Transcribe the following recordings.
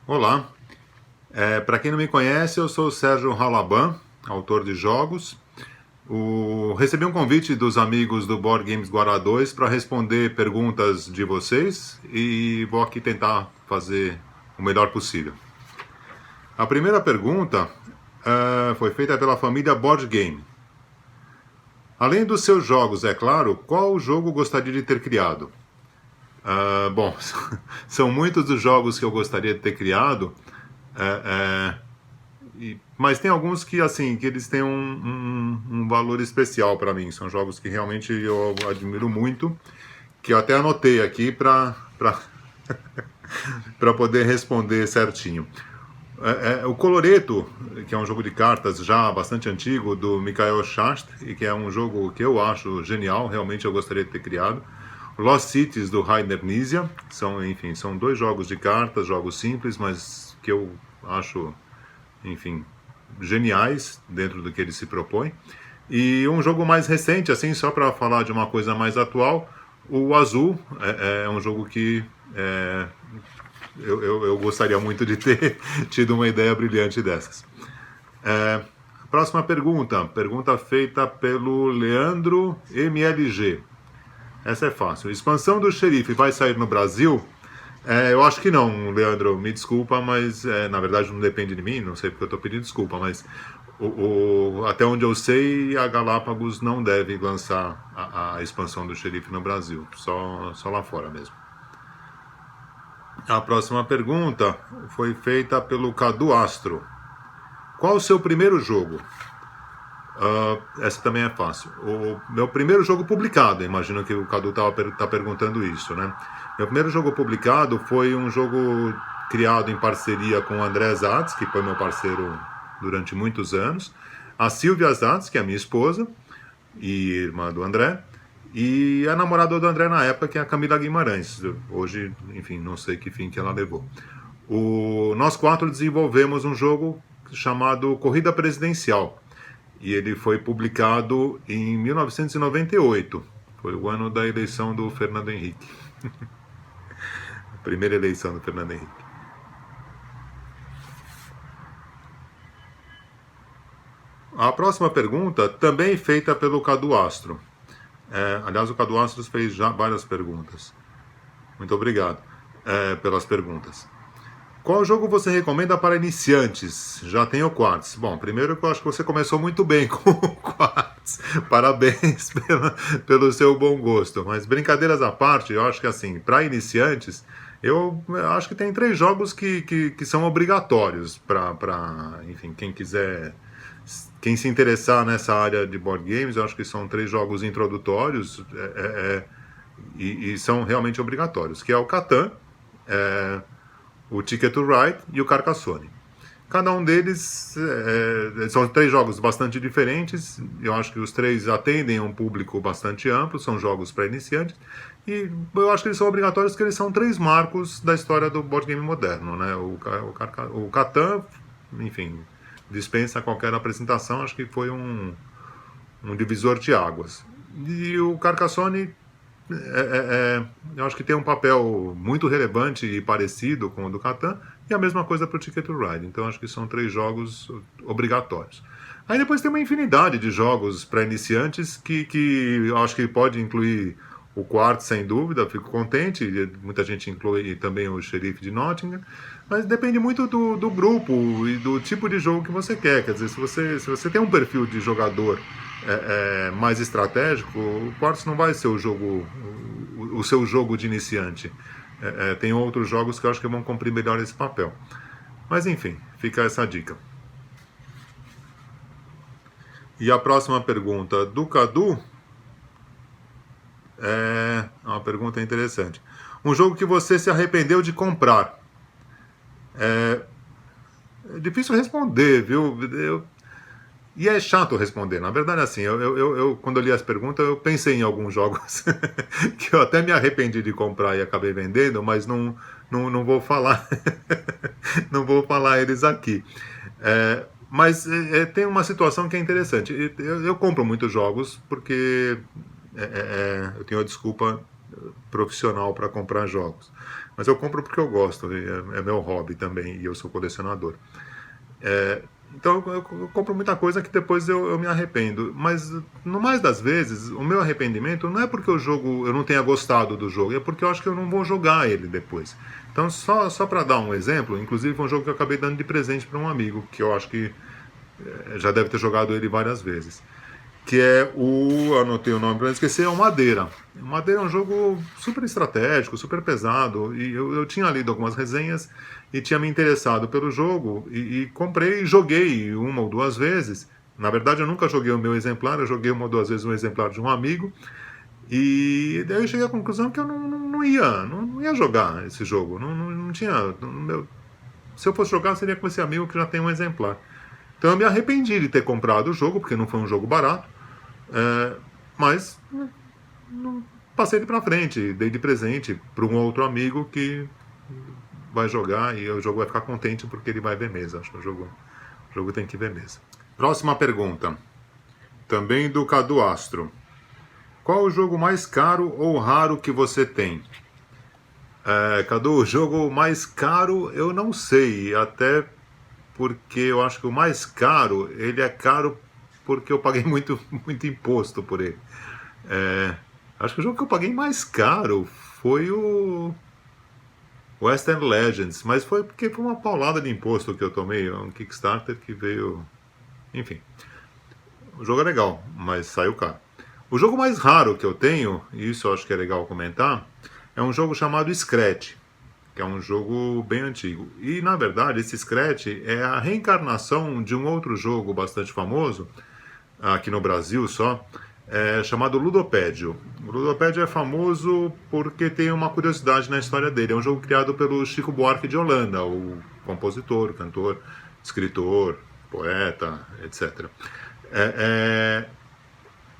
Olá, para quem não me conhece, eu sou o Sérgio Halaban, autor de jogos. Recebi um convite dos amigos do Board Games Guará 2 para responder perguntas de vocês e vou aqui tentar fazer o melhor possível. A primeira pergunta foi feita pela família Board Game. Além dos seus jogos, é claro, qual jogo gostaria de ter criado? Bom, são muitos os jogos que eu gostaria de ter criado. Mas tem alguns que assim que eles têm um valor especial para mim. São jogos que realmente eu admiro muito, que eu até anotei aqui para para poder responder certinho. O Coloreto, que é um jogo de cartas já bastante antigo, do Mikhail Shast, e que é um jogo que eu acho genial, realmente eu gostaria de ter criado. Lost Cities, do Rainer Knizia, são dois jogos de cartas, jogos simples, mas que eu acho, enfim, geniais dentro do que ele se propõe. E um jogo mais recente, assim, só para falar de uma coisa mais atual, o Azul é um jogo que eu gostaria muito de ter tido uma ideia brilhante dessas. Próxima pergunta feita pelo Leandro MLG. Essa é fácil. Expansão do Xerife vai sair no Brasil? Eu acho que não, Leandro, me desculpa, mas na verdade não depende de mim, não sei porque eu estou pedindo desculpa, mas até onde eu sei, a Galápagos não deve lançar a expansão do Xerife no Brasil, só lá fora mesmo. A próxima pergunta foi feita pelo Cadu Astro. Qual o seu primeiro jogo? Essa também é fácil. O meu primeiro jogo publicado, imagino que o Cadu está perguntando isso, né? Meu primeiro jogo publicado foi um jogo criado em parceria com o André Zatz, que foi meu parceiro durante muitos anos, a Silvia Zatz, que é a minha esposa e irmã do André, e a namorada do André na época, que é a Camila Guimarães. Hoje, enfim, não sei que fim que ela levou. Nós quatro desenvolvemos um jogo chamado Corrida Presidencial, e ele foi publicado em 1998. Foi o ano da eleição do Fernando Henrique. A primeira eleição do Fernando Henrique. A próxima pergunta, também feita pelo Cadu Astro. Aliás, o Cadu Astro fez já várias perguntas. Muito obrigado pelas perguntas. Qual jogo você recomenda para iniciantes? Já tem o Quartz. Bom, primeiro que eu acho que você começou muito bem com o Quartz. Parabéns pelo seu bom gosto. Mas brincadeiras à parte, eu acho que assim, para iniciantes, eu acho que tem 3 jogos que são obrigatórios para, enfim, quem quiser, quem se interessar nessa área de board games, eu acho que são 3 jogos introdutórios e são realmente obrigatórios, que é o Catan, o Ticket to Ride e o Carcassonne. Cada um deles são 3 jogos bastante diferentes. Eu acho que os 3 atendem a um público bastante amplo, são jogos para iniciantes. E eu acho que eles são obrigatórios porque eles são 3 marcos da história do board game moderno, né? O Catan, enfim, dispensa qualquer apresentação, acho que foi um divisor de águas. E o Carcassonne eu acho que tem um papel muito relevante e parecido com o do Catan, e a mesma coisa para o Ticket to Ride. Então acho que são 3 jogos obrigatórios. Aí depois tem uma infinidade de jogos para iniciantes que eu acho que pode incluir o Quartz, sem dúvida, fico contente. Muita gente inclui também o Xerife de Nottingham, mas depende muito do grupo e do tipo de jogo que você quer. Quer dizer, se você tem um perfil de jogador mais estratégico, o Quartz não vai ser o seu jogo de iniciante. Tem outros jogos que eu acho que vão cumprir melhor esse papel. Mas enfim, fica essa dica. E a próxima pergunta do Cadu é uma pergunta interessante. Um jogo que você se arrependeu de comprar? É difícil responder, viu? E é chato responder. Na verdade, assim, quando eu li as perguntas, eu pensei em alguns jogos que eu até me arrependi de comprar e acabei vendendo, mas não vou falar não vou falar eles aqui. Mas tem uma situação que é interessante. Eu compro muitos jogos porque eu tenho a desculpa profissional para comprar jogos. Mas eu compro porque eu gosto, é meu hobby também, e eu sou colecionador. Então eu compro muita coisa que depois eu me arrependo. Mas no mais das vezes, o meu arrependimento não é porque o jogo eu não tenha gostado do jogo, é porque eu acho que eu não vou jogar ele depois. Então, só para dar um exemplo, inclusive foi um jogo que eu acabei dando de presente para um amigo, que eu acho que já deve ter jogado ele várias vezes. Que é o. Anotei o nome para não esquecer, é o Madeira. O Madeira é um jogo super estratégico, super pesado. E eu tinha lido algumas resenhas e tinha me interessado pelo jogo. E comprei e joguei uma ou duas vezes. Na verdade, eu nunca joguei o meu exemplar, eu joguei uma ou duas vezes um exemplar de um amigo. E daí eu cheguei à conclusão que eu não ia jogar esse jogo. Não tinha. Se eu fosse jogar, seria com esse amigo que já tem um exemplar. Então eu me arrependi de ter comprado o jogo, porque não foi um jogo barato. Mas passei ele pra frente, dei de presente para um outro amigo que vai jogar e o jogo vai ficar contente porque ele vai ver mesa. Acho que o jogo tem que ver mesa. Próxima pergunta, também do Cadu Astro. Qual o jogo mais caro ou raro que você tem? Cadu, o jogo mais caro eu não sei, até porque eu acho que o mais caro, ele é caro porque eu paguei muito imposto por ele. Acho que o jogo que eu paguei mais caro foi o Western Legends, mas foi porque foi uma paulada de imposto que eu tomei, um Kickstarter que veio... Enfim, o jogo é legal, mas saiu caro. O jogo mais raro que eu tenho, e isso eu acho que é legal comentar, é um jogo chamado Scratch, que é um jogo bem antigo. E, na verdade, esse Scratch é a reencarnação de um outro jogo bastante famoso, aqui no Brasil só, chamado Ludopédio. O Ludopédio é famoso porque tem uma curiosidade na história dele. É um jogo criado pelo Chico Buarque de Holanda, o compositor, cantor, escritor, poeta, etc.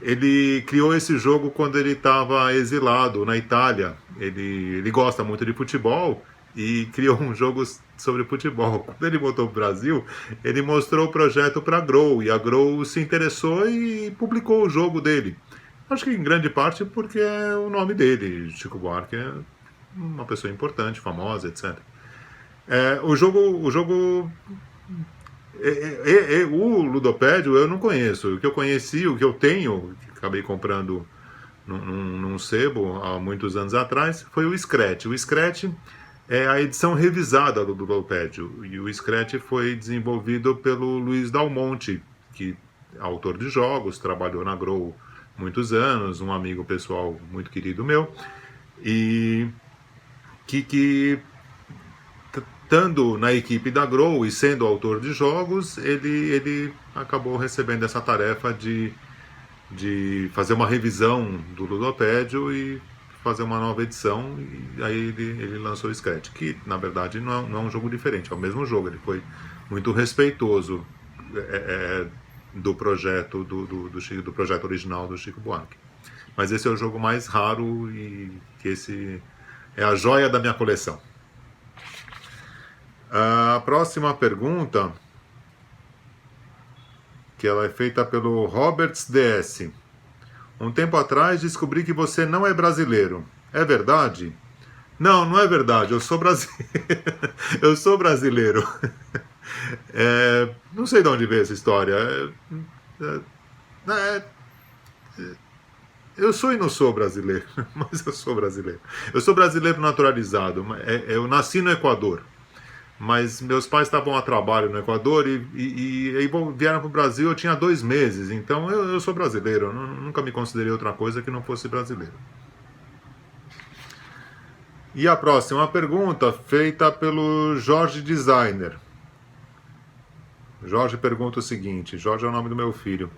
Ele criou esse jogo quando ele estava exilado na Itália. Ele gosta muito de futebol e criou um jogo sobre futebol. Quando ele voltou para o Brasil, ele mostrou o projeto para a Grow, e a Grow se interessou e publicou o jogo dele. Acho que em grande parte porque é o nome dele, Chico Buarque é uma pessoa importante, famosa, etc. O jogo o Ludopédio eu não conheço. O que eu conheci, o que eu tenho, que acabei comprando num sebo há muitos anos atrás, foi o Scratch. O Scratch é a edição revisada do Ludopédio. E o Scratch foi desenvolvido pelo Luiz Dalmonte, que é autor de jogos, trabalhou na Grow muitos anos, um amigo pessoal muito querido meu, e que estando na equipe da Grow e sendo autor de jogos, ele acabou recebendo essa tarefa de fazer uma revisão do Ludopédio e fazer uma nova edição, e aí ele lançou o Scratch, que na verdade não é um jogo diferente, é o mesmo jogo. Ele foi muito respeitoso do projeto do projeto original do Chico Buarque. Mas esse é o jogo mais raro e que esse é a joia da minha coleção. A próxima pergunta, que ela é feita pelo Roberts DS. Um tempo atrás descobri que você não é brasileiro. É verdade? Não, não é verdade. Eu sou brasileiro. Eu sou brasileiro. Não sei de onde veio essa história. Eu sou e não sou brasileiro, mas eu sou brasileiro. Eu sou brasileiro naturalizado. Eu nasci no Equador, mas meus pais estavam a trabalho no Equador e aí vieram para o Brasil. Eu tinha 2 meses, então eu sou brasileiro. Eu nunca me considerei outra coisa que não fosse brasileiro. E a próxima pergunta, feita pelo Jorge Designer. Jorge pergunta o seguinte: Jorge é o nome do meu filho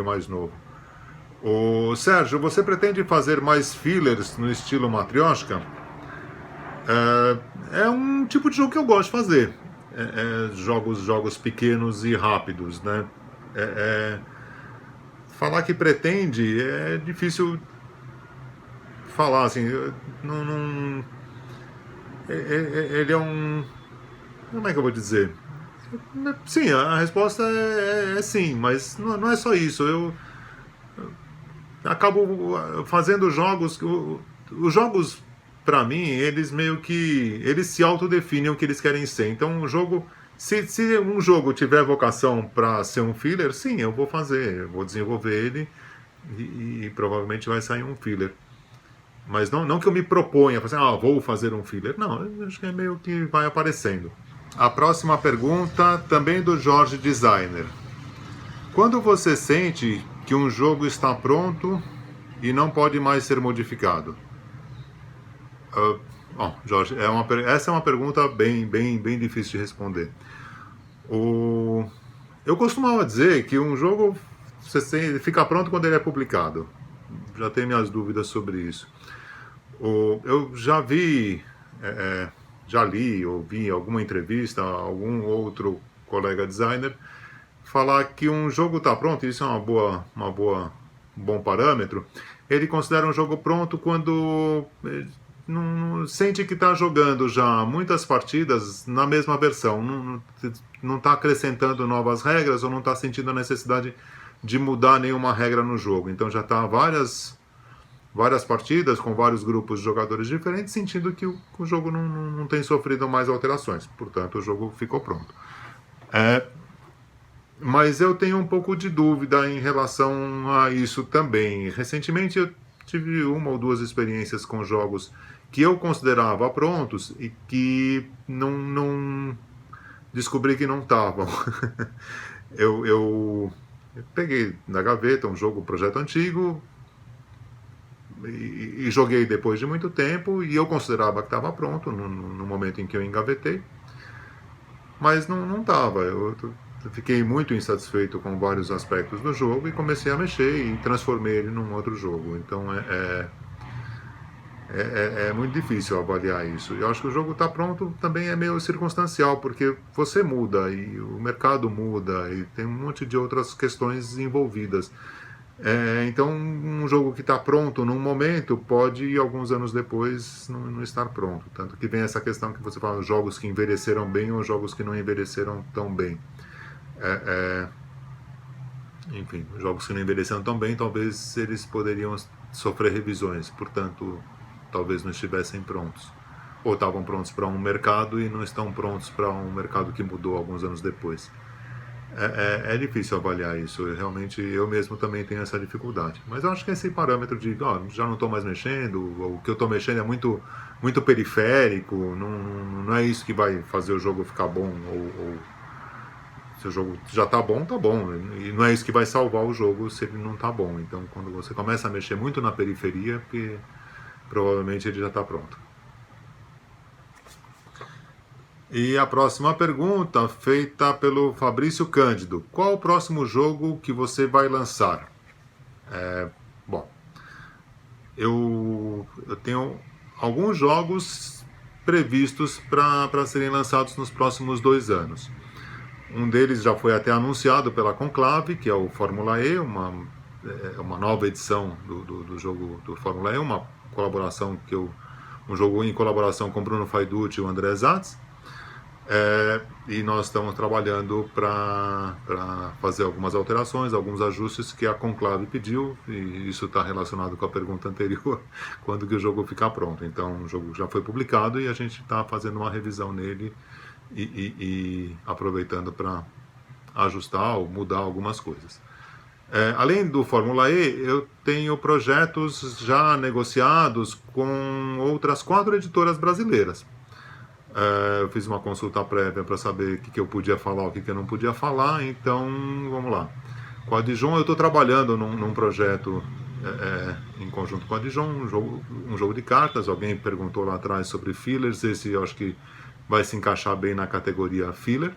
mais novo. Ô Sérgio, você pretende fazer mais fillers no estilo Matryoshka? É um tipo de jogo que eu gosto de fazer. Jogos pequenos e rápidos, né? Falar que pretende é difícil falar, assim. Ele é um... Como é que eu vou dizer? Sim, a resposta é sim, mas não é só isso. Eu acabo fazendo jogos... Os jogos pra mim, eles meio que... Eles se autodefinem o que eles querem ser. Então, o jogo... Se um jogo tiver vocação para ser um filler, sim, eu vou fazer. Eu vou desenvolver ele e provavelmente vai sair um filler. Mas não que eu me proponha, assim, vou fazer um filler. Não, eu acho que é meio que vai aparecendo. A próxima pergunta, também do Jorge Designer. Quando você sente que um jogo está pronto e não pode mais ser modificado? Bom, Jorge, essa é uma pergunta bem difícil de responder. Eu costumava dizer que um jogo fica pronto quando ele é publicado. Já tenho minhas dúvidas sobre isso. Eu já vi, já li, ouvi alguma entrevista, algum outro colega designer falar que um jogo está pronto, isso é um bom parâmetro. Ele considera um jogo pronto quando não sente que está jogando já muitas partidas na mesma versão, não está acrescentando novas regras ou não está sentindo a necessidade de mudar nenhuma regra no jogo. Então já está várias partidas com vários grupos de jogadores diferentes, sentindo que o jogo não tem sofrido mais alterações. Portanto, o jogo ficou pronto. Mas eu tenho um pouco de dúvida em relação a isso também. Recentemente eu tive uma ou duas experiências com jogos que eu considerava prontos e que não descobri que não estavam. eu peguei na gaveta um projeto antigo e joguei depois de muito tempo e eu considerava que estava pronto no momento em que eu engavetei, mas não estava. Eu fiquei muito insatisfeito com vários aspectos do jogo e comecei a mexer e transformei ele num outro jogo. Então é muito difícil avaliar isso. Eu acho que o jogo está pronto também é meio circunstancial, porque você muda e o mercado muda e tem um monte de outras questões envolvidas. Então um jogo que está pronto num momento pode alguns anos depois não estar pronto. Tanto que vem essa questão que você fala, jogos que envelheceram bem ou jogos que não envelheceram tão bem. Enfim, jogos que não envelheceram tão bem, talvez eles poderiam sofrer revisões, portanto, talvez não estivessem prontos. Ou estavam prontos para um mercado e não estão prontos para um mercado que mudou alguns anos depois. É difícil avaliar isso, eu mesmo também tenho essa dificuldade. Mas eu acho que esse parâmetro de já não estou mais mexendo, o que eu estou mexendo é muito periférico, não é isso que vai fazer o jogo ficar bom, ou se o jogo já está bom, e não é isso que vai salvar o jogo se ele não está bom. Então quando você começa a mexer muito na periferia, porque provavelmente ele já está pronto. E a próxima pergunta, feita pelo Fabrício Cândido. Qual o próximo jogo que você vai lançar? Bom, eu tenho alguns jogos previstos para serem lançados nos próximos 2 anos. Um deles já foi até anunciado pela Conclave, que é o Fórmula E, uma nova edição do jogo do Fórmula E, uma colaboração um jogo em colaboração com Bruno Faiducci e o André Zatz. E nós estamos trabalhando para fazer algumas alterações, alguns ajustes que a Conclave pediu, e isso está relacionado com a pergunta anterior, quando que o jogo ficar pronto. Então o jogo já foi publicado e a gente está fazendo uma revisão nele e aproveitando para ajustar ou mudar algumas coisas. Além do Fórmula E, eu tenho projetos já negociados com outras 4 editoras brasileiras. Eu fiz uma consulta prévia para saber o que eu podia falar, o que eu não podia falar, então vamos lá. Com a Dijon eu estou trabalhando num projeto em conjunto com a Dijon, um jogo de cartas. Alguém perguntou lá atrás sobre fillers, esse eu acho que vai se encaixar bem na categoria filler.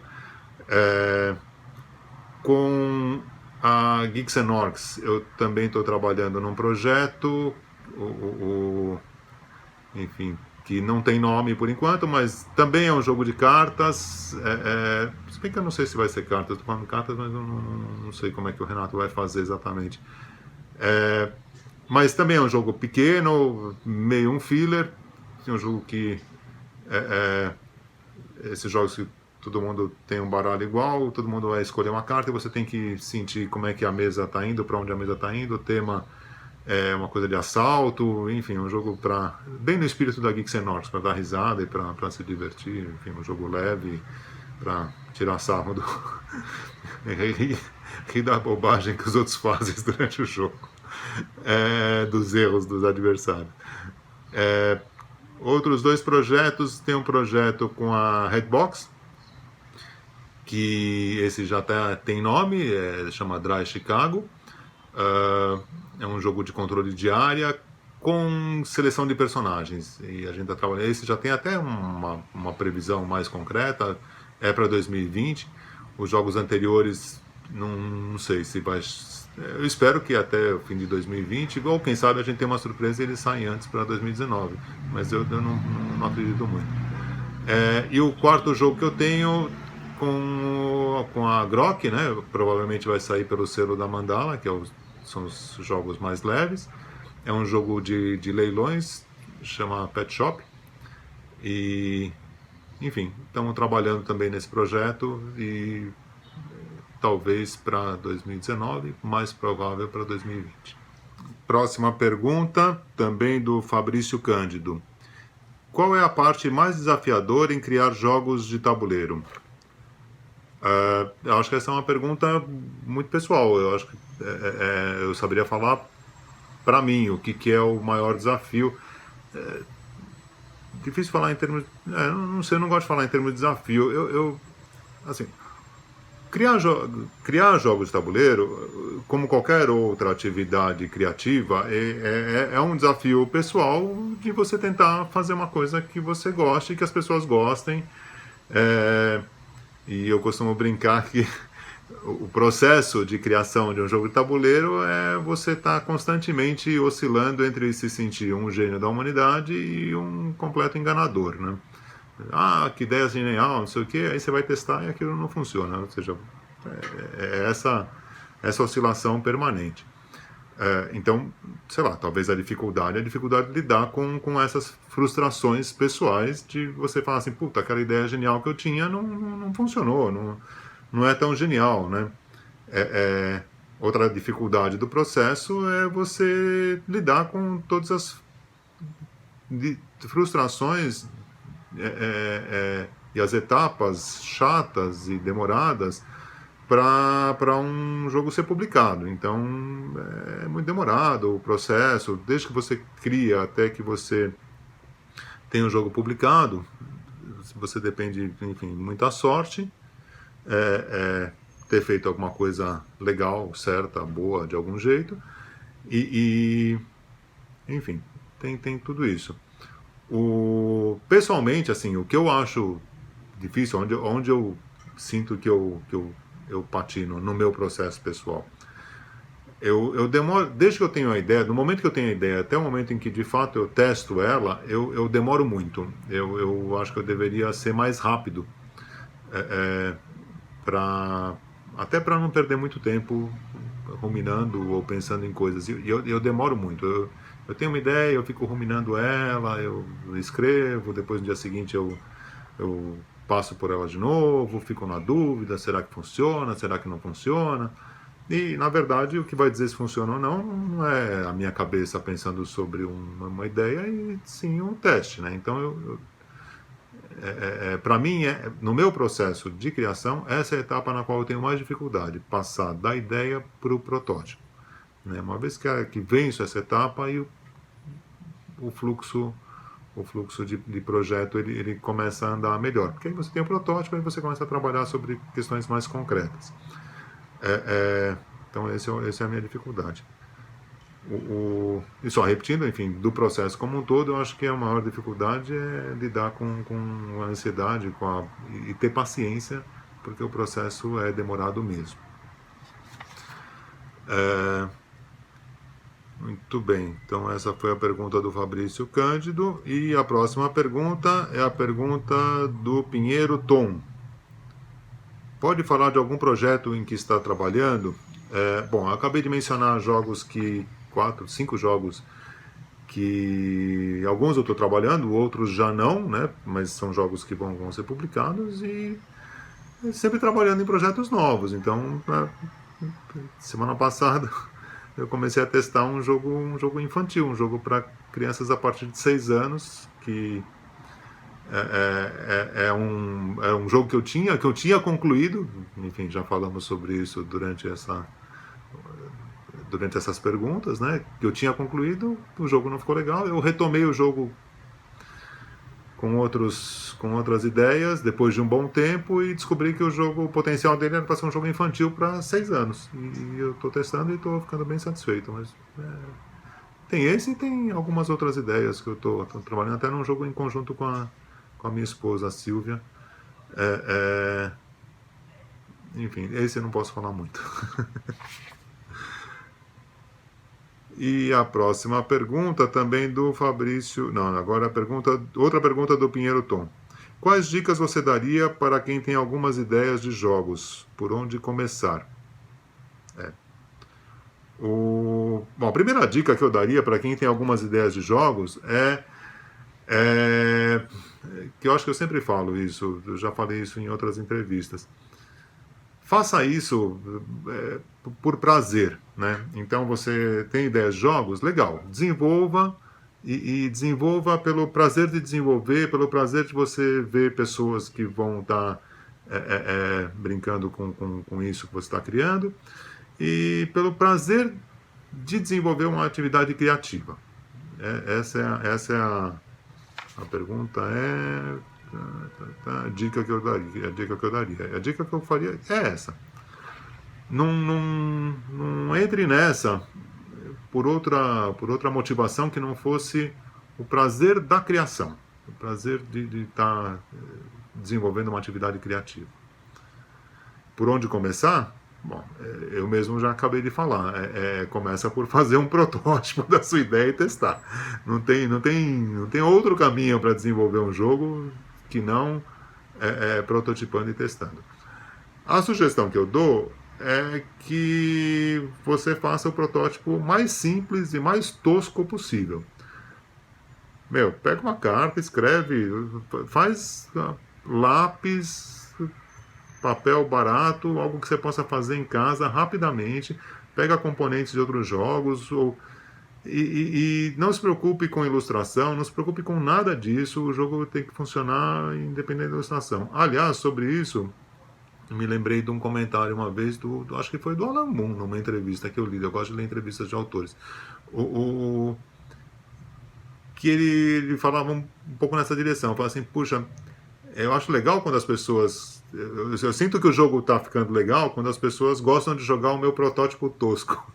Com a Geeks and Orcs eu também estou trabalhando num projeto, enfim, que não tem nome por enquanto, mas também é um jogo de cartas. Se bem que eu não sei se vai ser cartas, estou falando cartas, mas eu não sei como é que o Renato vai fazer exatamente. Mas também é um jogo pequeno, meio um filler, um jogo que esses jogos que todo mundo tem um baralho igual, todo mundo vai escolher uma carta e você tem que sentir como é que a mesa está indo, para onde a mesa está indo. O tema É uma coisa de assalto, enfim, um jogo bem no espírito da Geeks and Orcs, para dar risada e para se divertir, enfim, um jogo leve, para tirar sarro rir da bobagem que os outros fazem durante o jogo, dos erros dos adversários. Outros dois projetos, tem um projeto com a Redbox, que esse já tem nome, chama Dry Chicago. É um jogo de controle de área com seleção de personagens. E a gente está trabalhando. Esse já tem até uma previsão mais concreta, é para 2020. Os jogos anteriores, não sei se vai. Eu espero que até o fim de 2020, ou quem sabe a gente tem uma surpresa e eles saem antes para 2019. Mas eu não acredito muito. E o quarto jogo que eu tenho com a Grok, né? Provavelmente vai sair pelo selo da Mandala, que são os jogos mais leves. É um jogo de leilões, chama Pet Shop. E, enfim, estamos trabalhando também nesse projeto e talvez para 2019, mais provável para 2020. Próxima pergunta, também do Fabrício Cândido. Qual é a parte mais desafiadora em criar jogos de tabuleiro? Eu acho que essa é uma pergunta muito pessoal. Eu acho que eu saberia falar para mim o que é o maior desafio. Difícil falar em termos. Não sei, eu não gosto de falar em termos de desafio. Assim, criar jogos de tabuleiro, como qualquer outra atividade criativa, é um desafio pessoal de você tentar fazer uma coisa que você goste e que as pessoas gostem. E eu costumo brincar que o processo de criação de um jogo de tabuleiro é você estar constantemente oscilando entre se sentir um gênio da humanidade e um completo enganador, né? Que ideia genial, não sei o que, aí você vai testar e aquilo não funciona. Ou seja, essa oscilação permanente. Então, sei lá, talvez a dificuldade de lidar com essas frustrações pessoais de você falar assim, puta, aquela ideia genial que eu tinha não funcionou, não é tão genial, né? Outra dificuldade do processo é você lidar com todas as frustrações e as etapas chatas e demoradas para um jogo ser publicado. Então é muito demorado o processo, desde que você cria até que você tem o jogo publicado. Você depende, enfim, de muita sorte, ter feito alguma coisa legal, certa, boa, de algum jeito, enfim, tem tudo isso. Pessoalmente, assim, o que eu acho difícil, onde eu sinto que eu patino no meu processo pessoal, eu demoro, desde que eu tenho a ideia, no momento que eu tenho a ideia até o momento em que de fato eu testo ela, eu demoro muito. Eu acho que eu deveria ser mais rápido, até para não perder muito tempo ruminando ou pensando em coisas. E eu demoro muito. Eu tenho uma ideia, eu fico ruminando ela, eu escrevo, depois no dia seguinte eu passo por ela de novo, fico na dúvida, será que funciona, será que não funciona? E, na verdade, o que vai dizer se funciona ou não é a minha cabeça pensando sobre uma ideia, e sim um teste, né? Então, para mim, no meu processo de criação, essa é a etapa na qual eu tenho mais dificuldade, passar da ideia para o protótipo. Né? Uma vez que venço essa etapa, aí o fluxo de projeto ele começa a andar melhor. Porque aí você tem o protótipo e você começa a trabalhar sobre questões mais concretas. Então, essa é a minha dificuldade. E só repetindo, enfim, do processo como um todo, eu acho que a maior dificuldade é lidar com a ansiedade e ter paciência, porque o processo é demorado mesmo. Muito bem, então essa foi a pergunta do Fabrício Cândido, e a próxima pergunta é a pergunta do Pinheiro Tom. Pode falar de algum projeto em que está trabalhando? Bom, eu acabei de mencionar jogos 5 jogos que alguns eu estou trabalhando, outros já não, né? Mas são jogos que vão ser publicados, e sempre trabalhando em projetos novos. Então, semana passada eu comecei a testar um jogo infantil, um jogo para crianças a partir de 6 anos, que é um jogo que eu tinha concluído, enfim, já falamos sobre isso durante essas perguntas, né? Que eu tinha concluído, o jogo não ficou legal, eu retomei o jogo com outras ideias depois de um bom tempo e descobri que o potencial dele era para ser um jogo infantil para 6 anos. E eu estou testando e estou ficando bem satisfeito. Mas tem esse e tem algumas outras ideias que eu estou trabalhando até num jogo em conjunto com a minha esposa, a Silvia. Enfim, esse eu não posso falar muito. E a próxima pergunta também do Fabrício. Não, agora outra pergunta do Pinheiro Tom. Quais dicas você daria para quem tem algumas ideias de jogos? Por onde começar? Bom, a primeira dica que eu daria para quem tem algumas ideias de jogos que eu acho que eu sempre falo isso, eu já falei isso em outras entrevistas. Faça isso por prazer, né? Então você tem ideias de jogos, legal, desenvolva e desenvolva pelo prazer de desenvolver, pelo prazer de você ver pessoas que vão estar brincando com isso que você está criando e pelo prazer de desenvolver uma atividade criativa. Essa é a pergunta a dica que eu daria. A dica que eu faria é essa. Não entre nessa por outra motivação que não fosse o prazer da criação, o prazer de estar desenvolvendo uma atividade criativa. Por onde começar? Bom, eu mesmo já acabei de falar. Começa por fazer um protótipo da sua ideia e testar. Não tem outro caminho para desenvolver um jogo que não prototipando e testando. A sugestão que eu dou é que você faça o protótipo mais simples e mais tosco possível. Pega uma carta, escreve, faz lápis, papel barato, algo que você possa fazer em casa rapidamente, pega componentes de outros jogos, e não se preocupe com ilustração, não se preocupe com nada disso, o jogo tem que funcionar independente da ilustração. Aliás, sobre isso, eu me lembrei de um comentário uma vez, acho que foi do Alan Moon, numa entrevista que eu li, eu gosto de ler entrevistas de autores, que ele falava um pouco nessa direção, falava assim, puxa, eu acho legal quando as pessoas... Eu sinto que o jogo está ficando legal quando as pessoas gostam de jogar o meu protótipo tosco.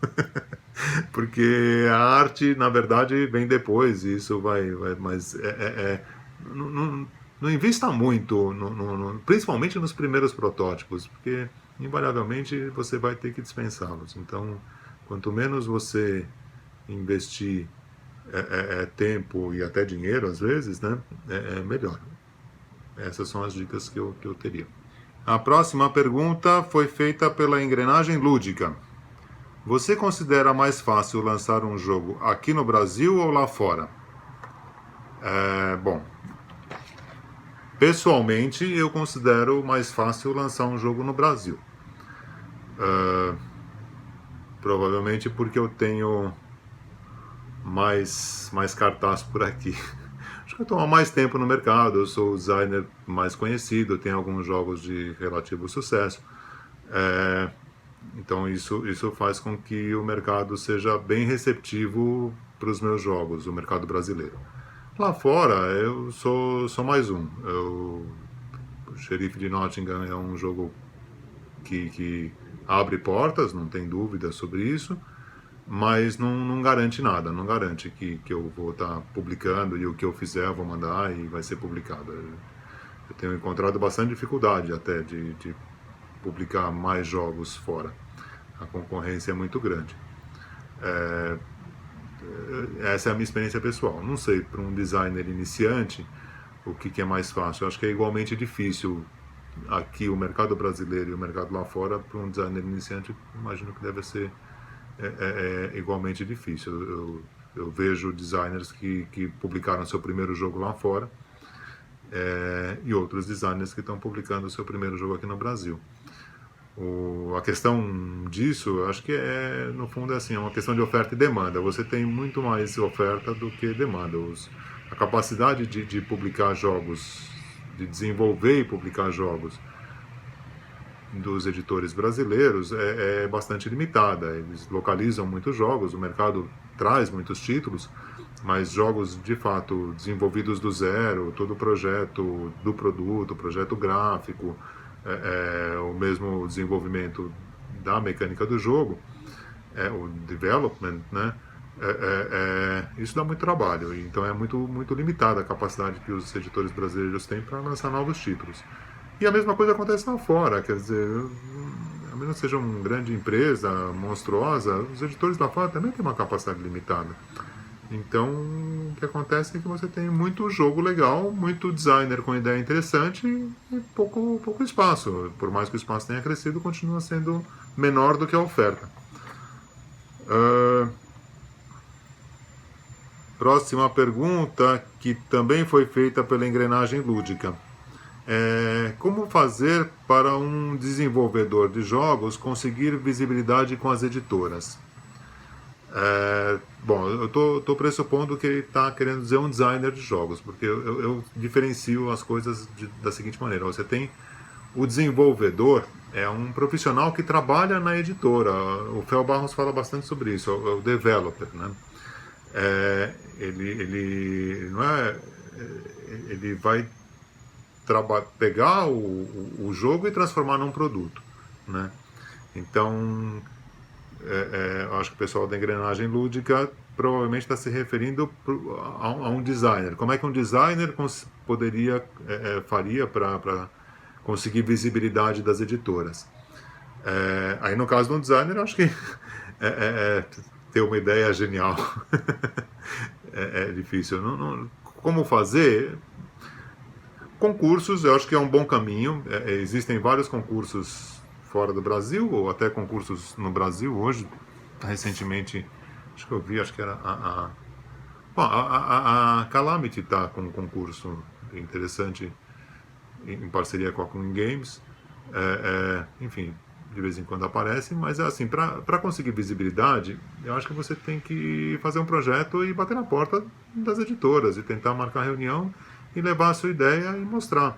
Porque a arte, na verdade, vem depois, e isso vai mas não invista muito, principalmente nos primeiros protótipos, porque invariavelmente você vai ter que dispensá-los. Então, quanto menos você investir tempo e até dinheiro, às vezes, né, melhor. Essas são as dicas que eu teria. A próxima pergunta foi feita pela Engrenagem Lúdica. Você considera mais fácil lançar um jogo aqui no Brasil ou lá fora? Bom, pessoalmente eu considero mais fácil lançar um jogo no Brasil. Provavelmente porque eu tenho mais cartaz por aqui. Acho que eu estou há mais tempo no mercado, eu sou o designer mais conhecido, tenho alguns jogos de relativo sucesso. Então isso faz com que o mercado seja bem receptivo para os meus jogos, o mercado brasileiro. Lá fora eu sou mais um. O Xerife de Nottingham é um jogo que abre portas, não tem dúvida sobre isso, mas não garante nada, não garante que eu vou estar publicando e o que eu fizer eu vou mandar e vai ser publicado. Eu tenho encontrado bastante dificuldade até de publicar mais jogos fora. A concorrência é muito grande. Essa é a minha experiência pessoal. Não sei, para um designer iniciante, o que é mais fácil. Eu acho que é igualmente difícil aqui o mercado brasileiro e o mercado lá fora. Para um designer iniciante, imagino que deve ser igualmente difícil. Eu vejo designers que publicaram seu primeiro jogo lá fora e outros designers que estão publicando seu primeiro jogo aqui no Brasil. A questão disso, acho que no fundo, é assim, é uma questão de oferta e demanda. Você tem muito mais oferta do que demanda. A capacidade de publicar jogos, de desenvolver e publicar jogos dos editores brasileiros é bastante limitada. Eles localizam muitos jogos, o mercado traz muitos títulos, mas jogos de fato desenvolvidos do zero, todo o projeto do produto, projeto gráfico, o mesmo desenvolvimento da mecânica do jogo, o development, né? Isso dá muito trabalho, então é muito limitada a capacidade que os editores brasileiros têm para lançar novos títulos. E a mesma coisa acontece lá fora, quer dizer, a menos que seja uma grande empresa monstruosa, os editores lá fora também têm uma capacidade limitada. Então, o que acontece é que você tem muito jogo legal, muito designer com ideia interessante e pouco espaço. Por mais que o espaço tenha crescido, continua sendo menor do que a oferta. Próxima pergunta, que também foi feita pela Engrenagem Lúdica. Como fazer para um desenvolvedor de jogos conseguir visibilidade com as editoras? Bom, eu estou pressupondo que ele está querendo dizer um designer de jogos, porque eu diferencio as coisas da seguinte maneira. Você tem o desenvolvedor, é um profissional que trabalha na editora. O Fel Barros fala bastante sobre isso, é o developer, né? Ele não é, ele vai pegar o jogo e transformar num produto, né? Então, eu acho que o pessoal da Engrenagem Lúdica provavelmente está se referindo a um designer. Como é que um designer faria para conseguir visibilidade das editoras? Aí no caso de um designer, eu acho que ter uma ideia genial é difícil. Como fazer? Concursos, eu acho que é um bom caminho. Existem vários concursos fora do Brasil, ou até concursos no Brasil hoje. Recentemente, acho que eu vi, acho que era a Calamity está com um concurso interessante em parceria com a Queen Games. Enfim, de vez em quando aparece, mas assim, para conseguir visibilidade, eu acho que você tem que fazer um projeto e bater na porta das editoras e tentar marcar reunião e levar a sua ideia e mostrar.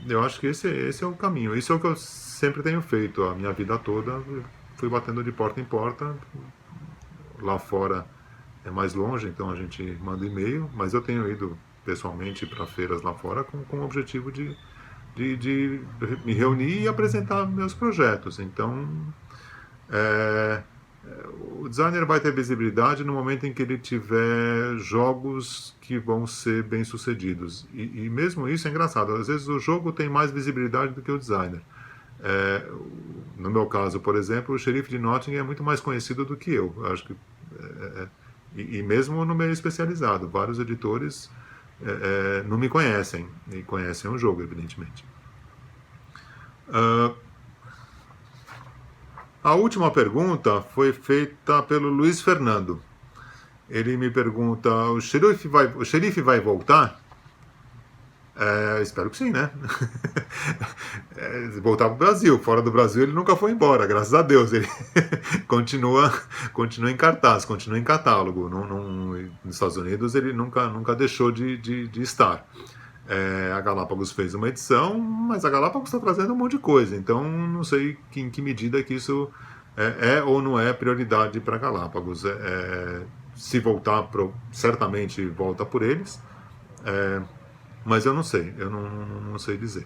Eu acho que esse é o caminho. Isso é o que eu sempre tenho feito a minha vida toda. Fui batendo de porta em porta. Lá fora é mais longe, então a gente manda e-mail, mas eu tenho ido pessoalmente para feiras lá fora com o objetivo de me reunir e apresentar meus projetos. Então, o designer vai ter visibilidade no momento em que ele tiver jogos que vão ser bem-sucedidos. E mesmo isso é engraçado. Às vezes o jogo tem mais visibilidade do que o designer. No meu caso, por exemplo, o Xerife de Nottingham é muito mais conhecido do que eu. Acho que, e mesmo no meio especializado. Vários editores não me conhecem. E conhecem o jogo, evidentemente. A última pergunta foi feita pelo Luiz Fernando. Ele me pergunta: o xerife vai voltar? Espero que sim, né? Voltar para o Brasil. Fora do Brasil ele nunca foi embora, graças a Deus. Ele continua em cartaz, continua em catálogo. Nos Estados Unidos ele nunca deixou de estar. A Galápagos fez uma edição, mas a Galápagos está trazendo um monte de coisa, então não sei em que medida que isso ou não é prioridade para a Galápagos. Se voltar, certamente volta por eles, mas eu não sei, eu não sei dizer.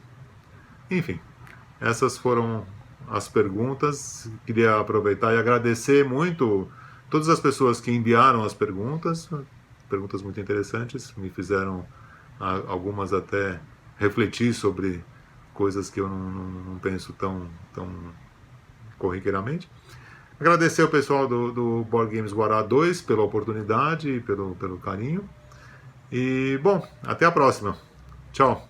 Enfim, essas foram as perguntas. Queria aproveitar e agradecer muito todas as pessoas que enviaram as perguntas muito interessantes, me fizeram algumas até refletir sobre coisas que eu não penso tão corriqueiramente. Agradecer ao pessoal do Board Games Guará 2 pela oportunidade e pelo carinho. E, bom, até a próxima. Tchau.